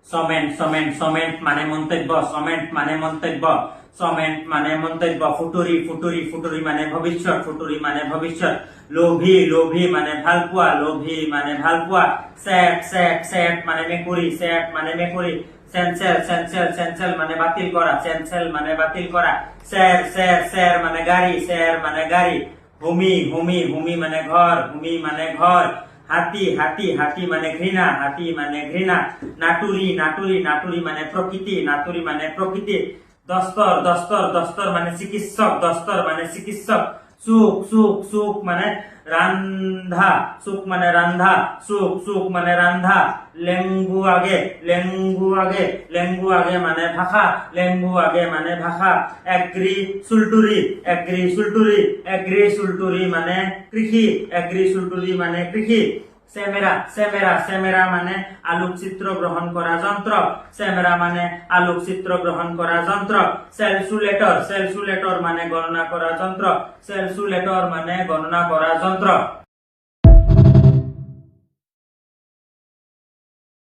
সমেন্ট সমেন্ট সমেন্ট মানে মন্তব্য, সমেন্ট মানে মন্তব্য, সমেন্ট মানে মন্তব্য। ফুটুরি ফুটুরি ফুটুরি মানে ভবিষ্যৎ, ফুটুরি মানে ভবিষ্যৎ। লোভী লোভী মানে ভালপোৱা, লোভী মানে ভালপোৱা। স্যাট স্যাট স্যাট মানে মেকুৰী, স্যাট মানে মেকুৰী। সেন্সেল সেন্সেল সেন্সেল মানে বাতিল করা, সেন্সেল মানে বাতিল করা। স্যার স্যার স্যার মানে গাড়ি, স্যার মানে গাড়ি। ভূমি ভূমি ভূমি মানে ঘর, ভূমি মানে ঘর। হাতি হাতি হাতি মানে ঘৃণা, হাতি মানে ঘৃণা। নাটুরি নাটুরি নাটুরি মানে প্রকৃতি, নাটুরি মানে প্রকৃতি। দস্তর দস্তর দস্তর মানে চিকিৎসক, দস্তর মানে চিকিৎসক। সুখ সুখ সুখ মানে রান্ধা, সুখ মানে রান্ধা, সুখ সুখ মানে রান্ধা। লেঙ্গু আগে লেঙ্গু আগে, লেঙ্গু আগে মানে ভাষা, লেঙ্গু আগে মানে ভাষা। এগ্রি সুলটুরি, এগ্রি সুলটুরি, এগ্রি সুলটুরি মানে কৃষি, এগ্রি সুলটুরি মানে কৃষি। সেমেরা সেমেরা সেমেরা মানে আলোকচিত্র গ্রহণ করা যন্ত্র, সেমেরা মানে আলোকচিত্র গ্রহণ করা যন্ত্র। ক্যালকুলেটর, ক্যালকুলেটর মানে গণনা করা যন্ত্র, ক্যালকুলেটর মানে গণনা করা যন্ত্র।